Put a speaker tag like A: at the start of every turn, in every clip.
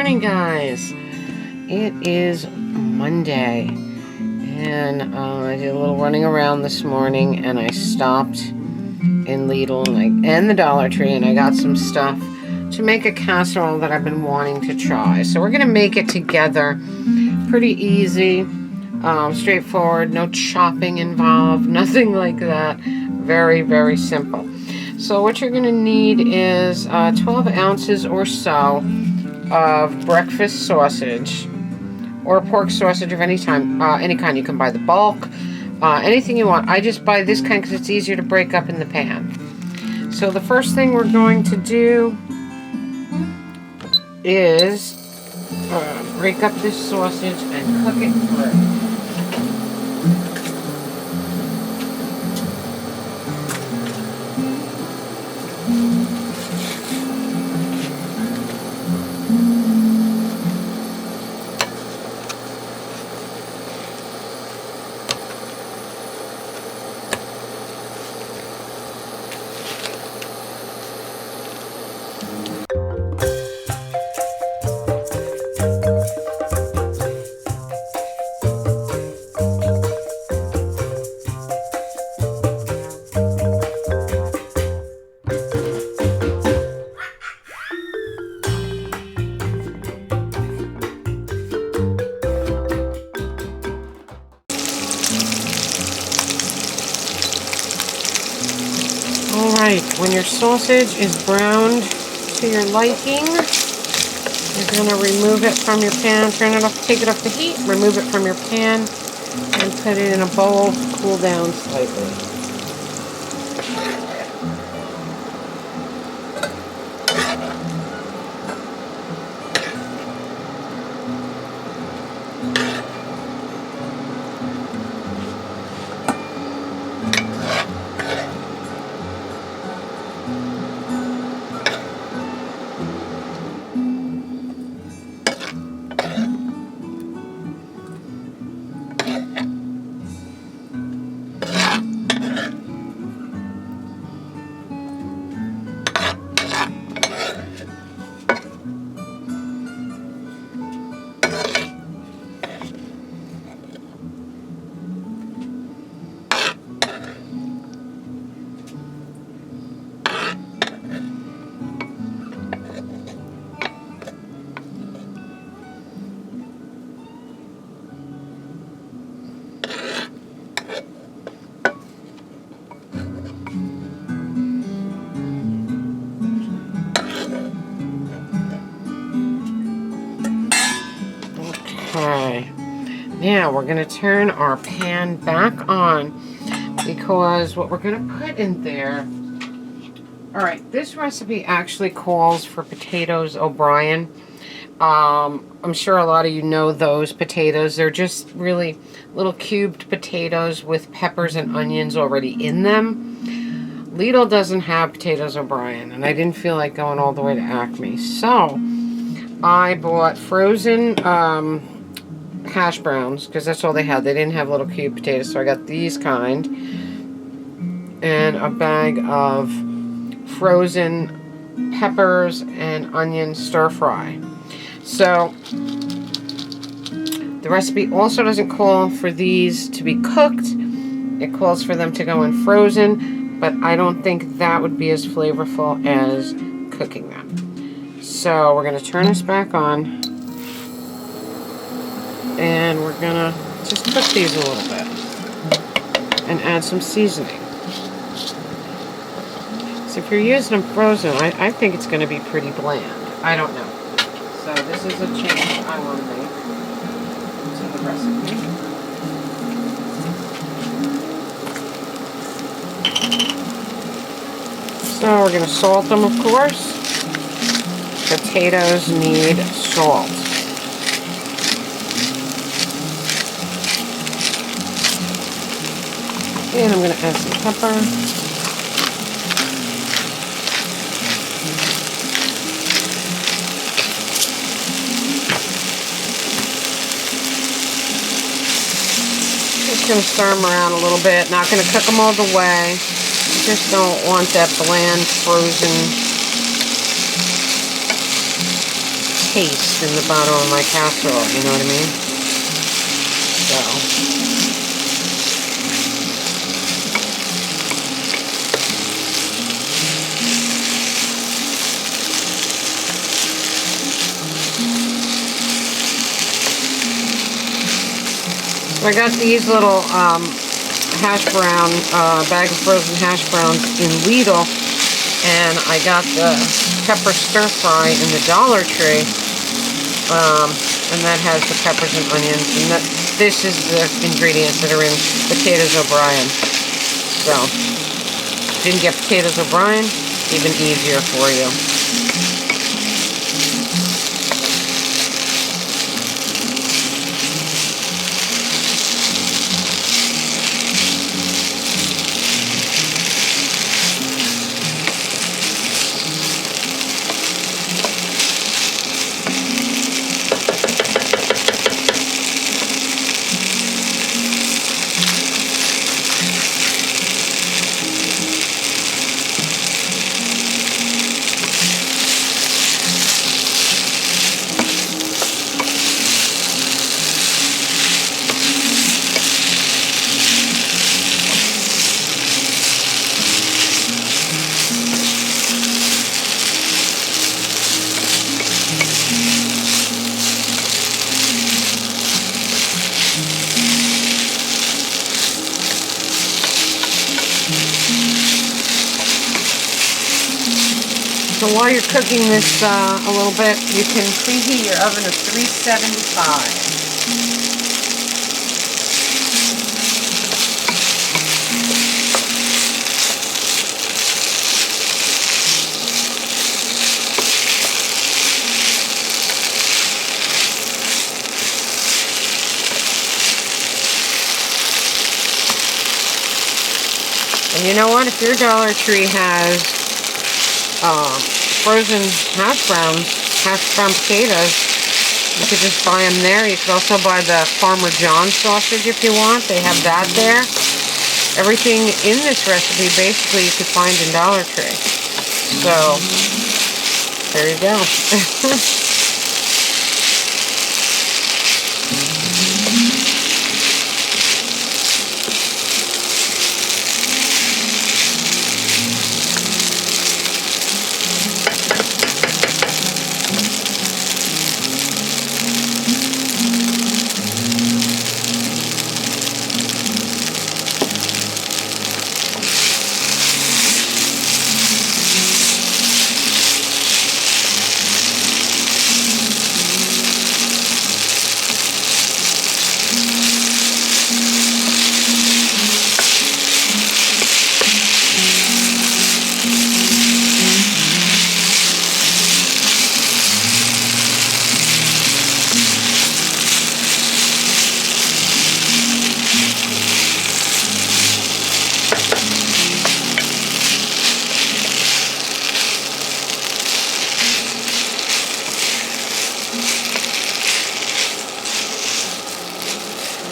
A: morning, guys. It is Monday, and I did a little running around this morning, and I stopped in Lidl and the Dollar Tree, and I got some stuff to make a casserole that I've been wanting to try. So we're gonna make it together. Pretty easy, straightforward, no chopping involved, nothing like that. Very, very simple. So what you're gonna need is 12 ounces or so of breakfast sausage, or pork sausage of any kind. You can buy the bulk, anything you want. I just buy this kind because it's easier to break up in the pan. So the first thing we're going to do is break up this sausage and cook it through. Alright, when your sausage is browned to your liking, you're going to remove it from your pan, turn it off, take it off the heat, remove it from your pan, and put it in a bowl to cool down slightly. Okay, now we're going to turn our pan back on because what we're going to put in there, alright, this recipe actually calls for potatoes O'Brien. I'm sure a lot of you know those potatoes. They're just really little cubed potatoes with peppers and onions already in them. Lidl doesn't have potatoes O'Brien, and I didn't feel like going all the way to Acme. So I bought frozen hash browns because that's all they had. They didn't have little cube potatoes, so I got these kind, and a bag of frozen peppers and onion stir fry. So the recipe also doesn't call for these to be cooked. It calls for them to go in frozen, but I don't think that would be as flavorful as cooking them. So we're going to turn this back on, and we're going to just cook these a little bit and add some seasoning. So if you're using them frozen, I think it's going to be pretty bland. I don't know. So this is a change I want to make to the recipe. So we're going to salt them, of course. Potatoes need salt. And I'm going to add some pepper. Just going to stir them around a little bit. Not going to cook them all the way. Just don't want that bland, frozen taste in the bottom of my casserole, you know what I mean? So. I got these little hash brown, bag of frozen hash browns in Lidl, and I got the pepper stir fry in the Dollar Tree, and that has the peppers and onions, and this is the ingredients that are in Potatoes O'Brien. So, didn't get Potatoes O'Brien, even easier for you. So while you're cooking this a little bit, you can preheat your oven to 375. And you know what? If your Dollar Tree has frozen hash brown potatoes, you could just buy them there. You could also buy the Farmer John sausage if you want. They have that there. Everything in this recipe basically you could find in Dollar Tree. So there you go.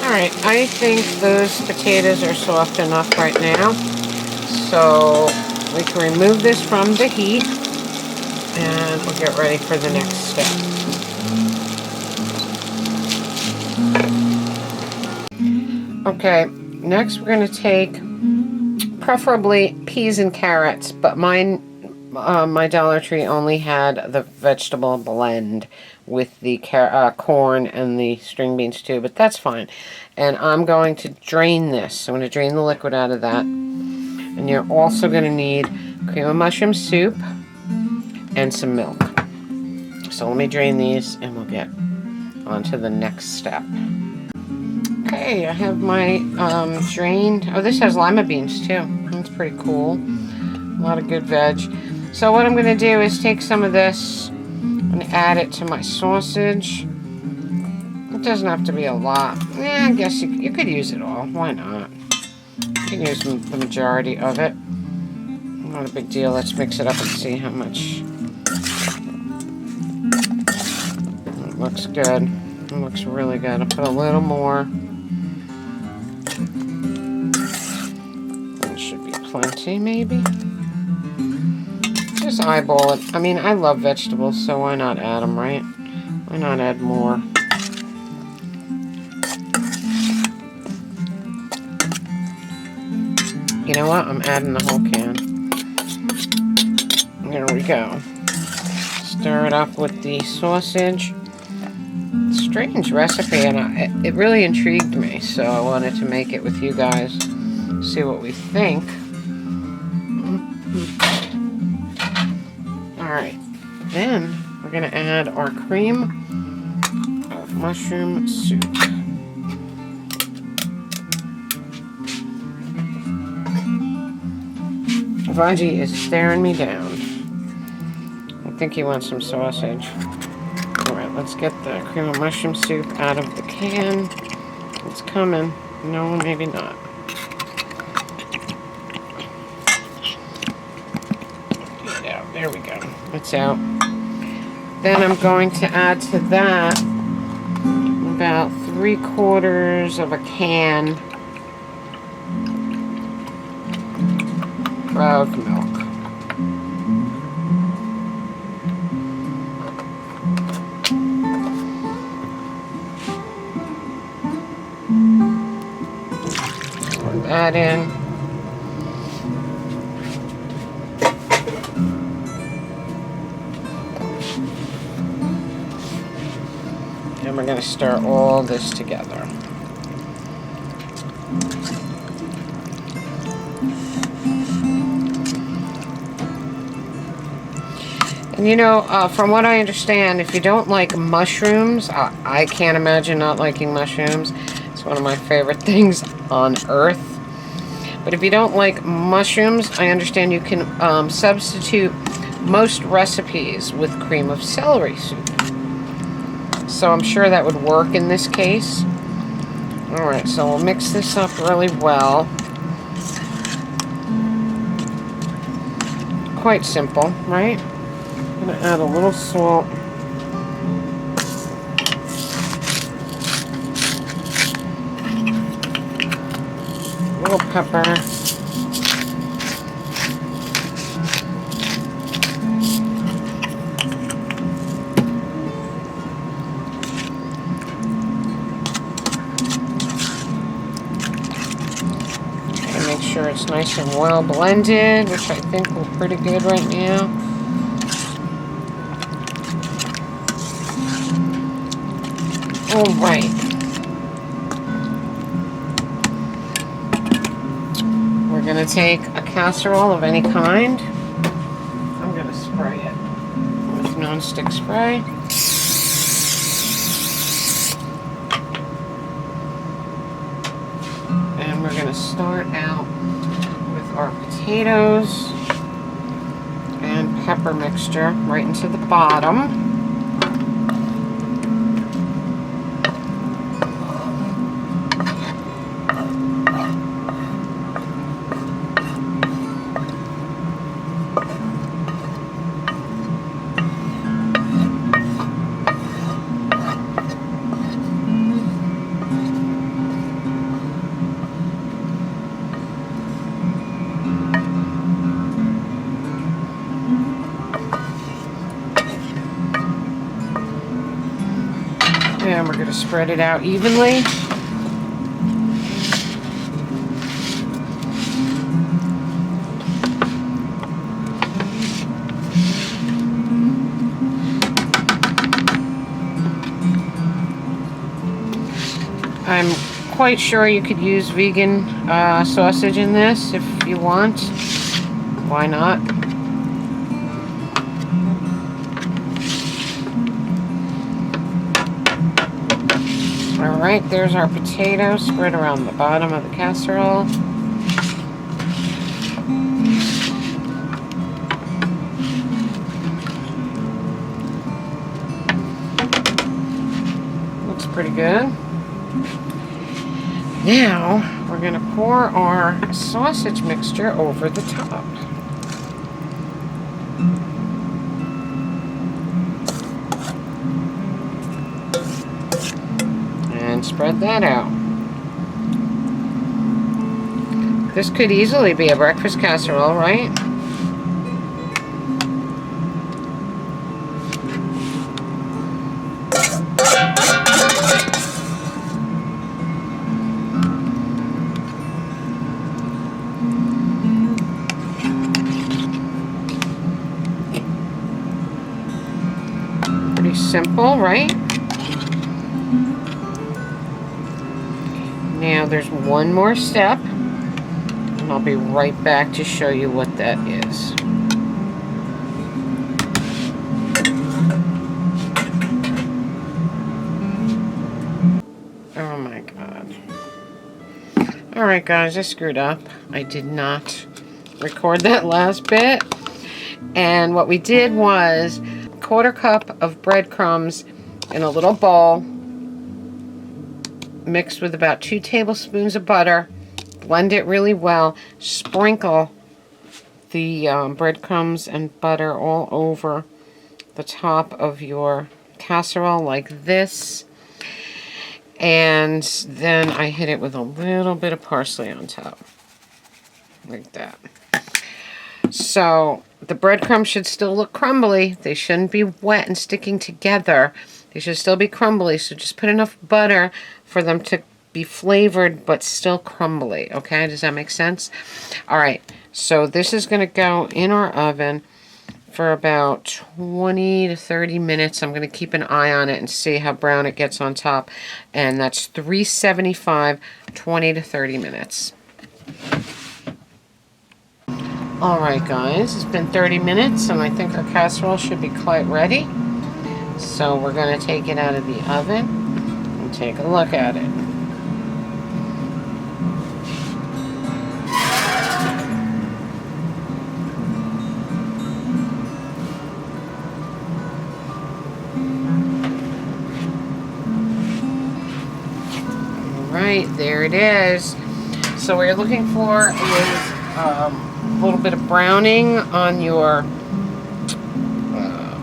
A: Alright, I think those potatoes are soft enough right now. So we can remove this from the heat and we'll get ready for the next step. Okay, next we're going to take preferably peas and carrots, but mine, my Dollar Tree only had the vegetable blend with the corn and the string beans too, but that's fine. And I'm going to drain this. I'm going to drain the liquid out of that. And you're also going to need cream of mushroom soup and some milk. So let me drain these and we'll get on to the next step. Okay, I have my drained, oh, this has lima beans too. That's pretty cool. A lot of good veg. So what I'm going to do is take some of this and add it to my sausage. It doesn't have to be a lot. Yeah, I guess you could use it all. Why not? You can use the majority of it. Not a big deal. Let's mix it up and see how much. It looks good. It looks really good. I'll put a little more. That should be plenty, maybe. Just eyeball it. I mean, I love vegetables, so why not add them, right? Why not add more? You know what? I'm adding the whole can. There we go. Stir it up with the sausage. Strange recipe, and it really intrigued me, so I wanted to make it with you guys. See what we think. Alright, then we're going to add our cream of mushroom soup. Vaji is staring me down. I think he wants some sausage. Alright, let's get the cream of mushroom soup out of the can. It's coming. No, maybe not. Yeah, there we go. It's out. Then I'm going to add to that about 3/4 of a can of milk. Pour that in. And we're going to stir all this together. And you know, from what I understand, if you don't like mushrooms, I can't imagine not liking mushrooms. It's one of my favorite things on earth. But if you don't like mushrooms, I understand you can substitute most recipes with cream of celery soup. So I'm sure that would work in this case. Alright, so we'll mix this up really well. Quite simple, right? I'm going to add a little salt. A little pepper. Make sure it's nice and well blended, which I think will be pretty good right now. All right. We're going to take a casserole of any kind. I'm going to spray it with nonstick spray. And we're going to start out with our potatoes and pepper mixture right into the bottom. And we're going to spread it out evenly. I'm quite sure you could use vegan sausage in this if you want. Why not? Alright, there's our potatoes spread around the bottom of the casserole. Looks pretty good. Now, we're going to pour our sausage mixture over the top. And spread that out. This could easily be a breakfast casserole, right? simple, right? Now there's one more step, and I'll be right back to show you what that is. Oh my God. Alright guys, I screwed up. I did not record that last bit. And what we did was 1/4 cup of breadcrumbs in a little bowl, mixed with about 2 tablespoons of butter. Blend it really well. Sprinkle the breadcrumbs and butter all over the top of your casserole like this. And then I hit it with a little bit of parsley on top. Like that. So the breadcrumbs should still look crumbly. They shouldn't be wet and sticking together. They should still be crumbly. So just put enough butter for them to be flavored but still crumbly. Okay, does that make sense? All right, so this is going to go in our oven for about 20 to 30 minutes. I'm going to keep an eye on it and see how brown it gets on top. And that's 375, 20 to 30 minutes. Alright guys, it's been 30 minutes and I think our casserole should be quite ready. So we're going to take it out of the oven and take a look at it. Alright, there it is. So what you're looking for is a little bit of browning on your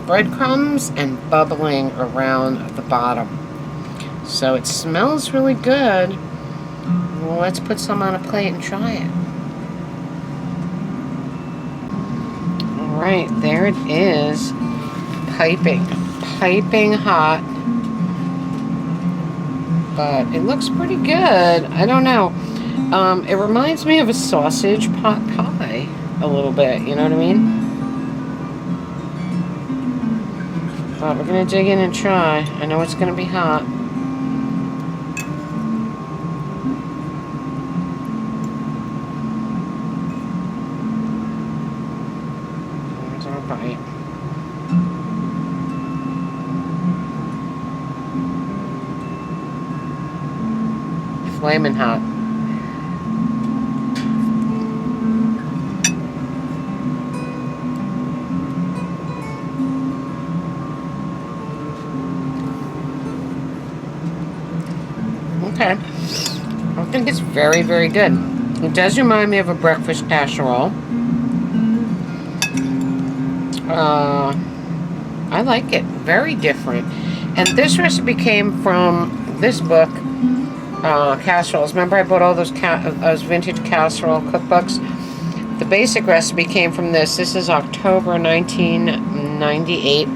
A: breadcrumbs and bubbling around the bottom. So it smells really good. Well, let's put some on a plate and try it. Alright, there it is. Piping hot. But it looks pretty good. I don't know. It reminds me of a sausage pot pie a little bit, you know what I mean? But we're going to dig in and try. I know it's going to be hot. There's our bite. Flaming hot. Okay. I think it's very, very good. It does remind me of a breakfast casserole. I like it. Very different. And this recipe came from this book, Casseroles. Remember I bought all those vintage casserole cookbooks? The basic recipe came from this. This is October 1998.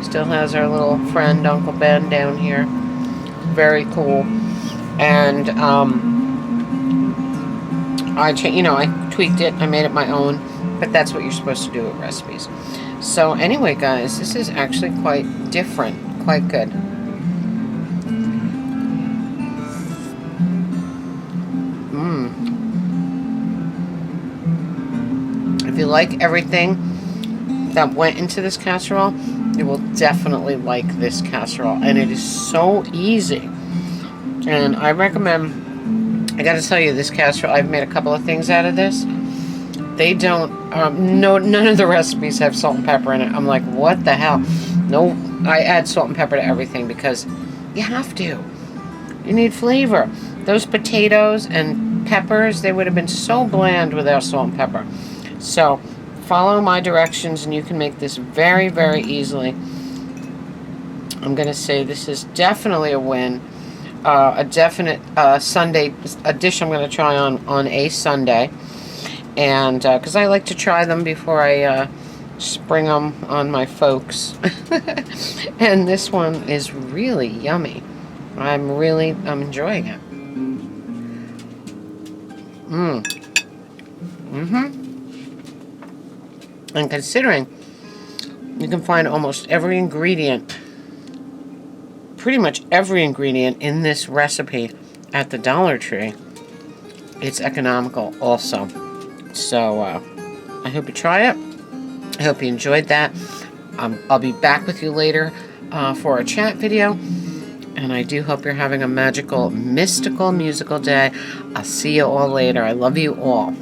A: Still has our little friend Uncle Ben down here. Very cool. And I tweaked it. I made it my own. But that's what you're supposed to do with recipes. So anyway, guys, this is actually quite different. Quite good. If you like everything that went into this casserole, you will definitely like this casserole. And it is so easy. And I recommend, I gotta tell you, this casserole, I've made a couple of things out of this. They don't, none of the recipes have salt and pepper in it. I'm like, what the hell? No, I add salt and pepper to everything because you have to. You need flavor. Those potatoes and peppers, they would have been so bland without salt and pepper. So, follow my directions and you can make this very, very easily. I'm going to say this is definitely a win. A definite Sunday, a dish I'm going to try on a Sunday. And because I like to try them before I spring them on my folks. And this one is really yummy. I'm enjoying it. And considering you can find almost every ingredient pretty much every ingredient in this recipe at the Dollar Tree. It's economical also. So I hope you try it. I hope you enjoyed that. I'll be back with you later for a chat video. And I do hope you're having a magical, mystical, musical day. I'll see you all later. I love you all.